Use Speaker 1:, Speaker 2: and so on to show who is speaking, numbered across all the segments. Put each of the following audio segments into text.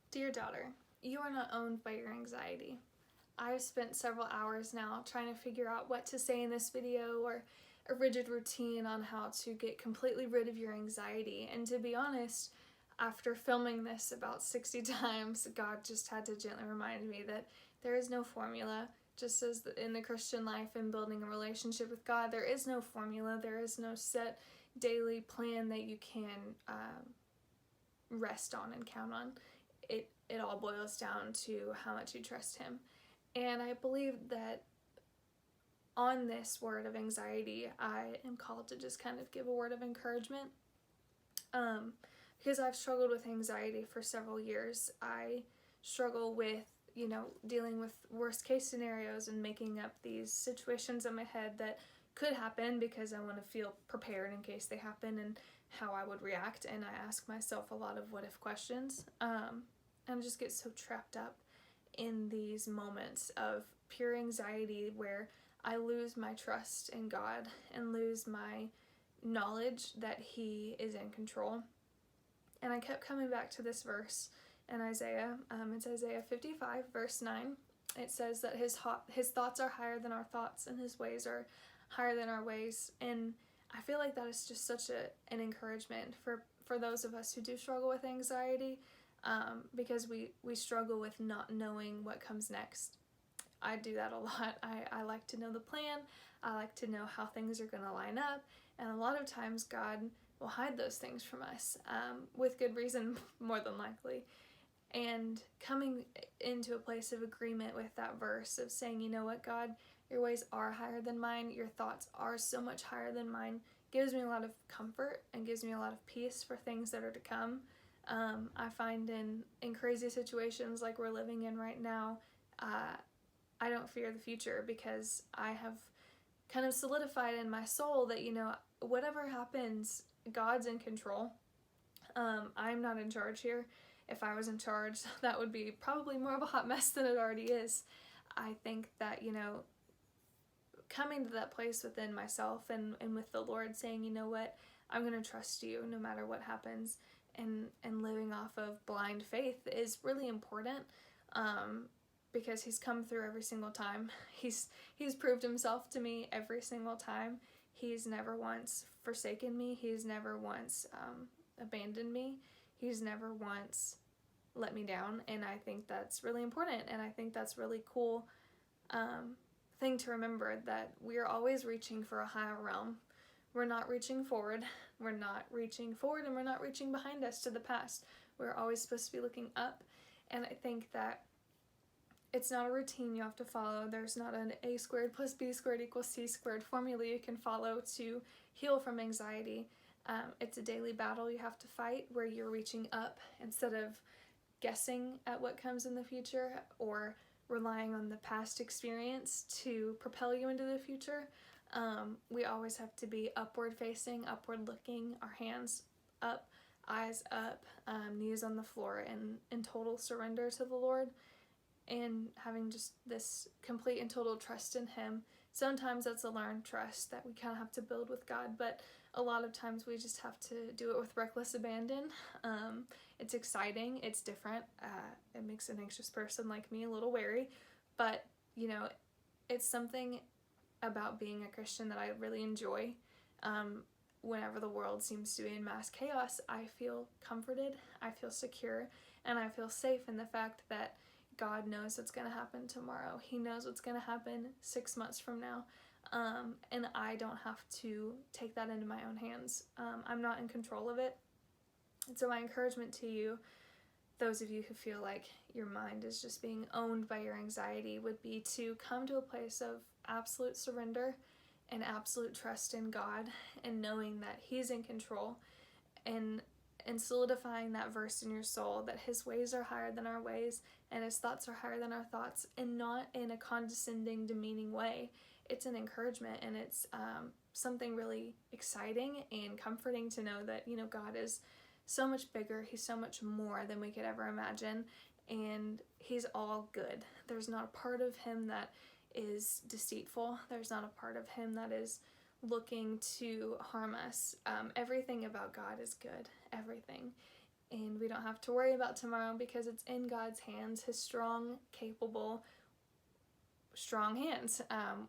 Speaker 1: Dear daughter, you are not owned by your anxiety. I've spent several hours now trying to figure out what to say in this video or a rigid routine on how to get completely rid of your anxiety. And to be honest, after filming this about 60 times, God just had to gently remind me that there is no formula. Just as in the Christian life and building a relationship with God, there is no formula. There is no set daily plan that you can rest on and count on. It all boils down to how much you trust Him. And I believe that on this word of anxiety, I am called to just kind of give a word of encouragement. Because I've struggled with anxiety for several years. I struggle with, dealing with worst case scenarios and making up these situations in my head that could happen because I want to feel prepared in case they happen and how I would react. And I ask myself a lot of what if questions. And just get so trapped up in these moments of pure anxiety where I lose my trust in God and lose my knowledge that He is in control. And I kept coming back to this verse in Isaiah. It's Isaiah 55, verse 9. It says that his thoughts are higher than our thoughts and His ways are higher than our ways. And I feel like that is just such an encouragement for those of us who do struggle with anxiety. Because we struggle with not knowing what comes next. I do that a lot. I like to know the plan. I like to know how things are going to line up. And a lot of times God will hide those things from us, with good reason, more than likely. And coming into a place of agreement with that verse of saying, you know what, God, your ways are higher than mine. Your thoughts are so much higher than mine. Gives me a lot of comfort and gives me a lot of peace for things that are to come. I find in crazy situations like we're living in right now, I don't fear the future because I have kind of solidified in my soul that, whatever happens, God's in control. I'm not in charge here. If I was in charge, that would be probably more of a hot mess than it already is. I think that, coming to that place within myself and with the Lord saying, you know what, I'm going to trust you no matter what happens. And living off of blind faith is really important, because He's come through every single time. He's proved Himself to me every single time. He's never once forsaken me. He's never once abandoned me. He's never once let me down, and I think that's really important, and I think that's really cool thing to remember, that we are always reaching for a higher realm. We're not reaching forward. We're not reaching forward, and we're not reaching behind us to the past. We're always supposed to be looking up. And I think that it's not a routine you have to follow. There's not an A squared plus B squared equals C squared formula you can follow to heal from anxiety. It's a daily battle you have to fight where you're reaching up instead of guessing at what comes in the future or relying on the past experience to propel you into the future. We always have to be upward facing, upward looking, our hands up, eyes up, knees on the floor, and in total surrender to the Lord, and having just this complete and total trust in Him. Sometimes that's a learned trust that we kind of have to build with God, but a lot of times we just have to do it with reckless abandon. It's exciting, it's different, it makes an anxious person like me a little wary, but it's something about being a Christian that I really enjoy. Whenever the world seems to be in mass chaos, I feel comforted, I feel secure, and I feel safe in the fact that God knows what's going to happen tomorrow. He knows what's going to happen 6 months from now, and I don't have to take that into my own hands. I'm not in control of it. And so my encouragement to you, those of you who feel like your mind is just being owned by your anxiety, would be to come to a place of absolute surrender and absolute trust in God, and knowing that He's in control, and solidifying that verse in your soul that His ways are higher than our ways and His thoughts are higher than our thoughts, and not in a condescending, demeaning way. It's an encouragement, and it's something really exciting and comforting to know that God is so much bigger. He's so much more than we could ever imagine, and He's all good. There's not a part of Him that is deceitful. There's not a part of Him that is looking to harm us. Everything about God is good. Everything. and we don't have to worry about tomorrow because it's in God's hands, his strong, capable, strong hands.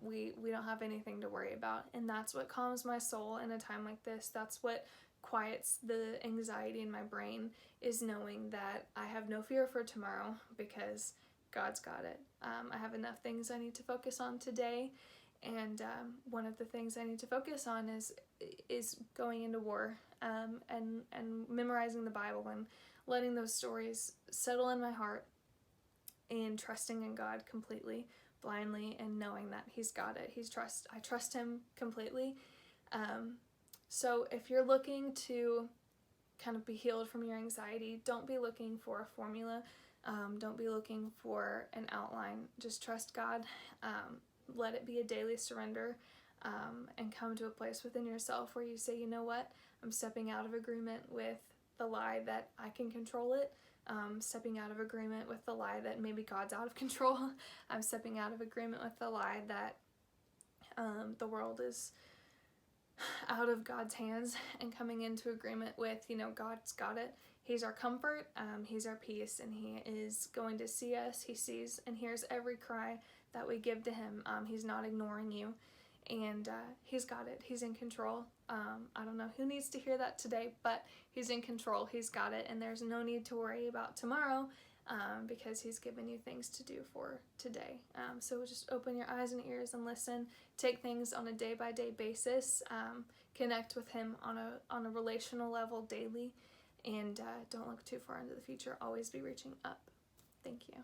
Speaker 1: We don't have anything to worry about, and that's what calms my soul in a time like this. That's what quiets the anxiety in my brain, is knowing that I have no fear for tomorrow because God's got it. I have enough things I need to focus on today, and one of the things I need to focus on is going into war, and memorizing the Bible and letting those stories settle in my heart, and trusting in God completely, blindly, and knowing that he's got it. I trust him completely. So if you're looking to kind of be healed from your anxiety, don't be looking for a formula. Don't be looking for an outline. Just trust God. Let it be a daily surrender, and come to a place within yourself where you say, you know what? I'm stepping out of agreement with the lie that I can control it. Stepping out of agreement with the lie that maybe God's out of control. I'm stepping out of agreement with the lie that the world is out of God's hands, and coming into agreement with, God's got it. He's our comfort, he's our peace, and he is going to see us. He sees and hears every cry that we give to him. He's not ignoring you, and he's got it. He's in control. I don't know who needs to hear that today, but he's in control. He's got it, and there's no need to worry about tomorrow, because he's given you things to do for today. So just open your eyes and ears and listen. Take things on a day-by-day basis. Connect with him on a relational level daily, and don't look too far into the future. Always be reaching up. Thank you.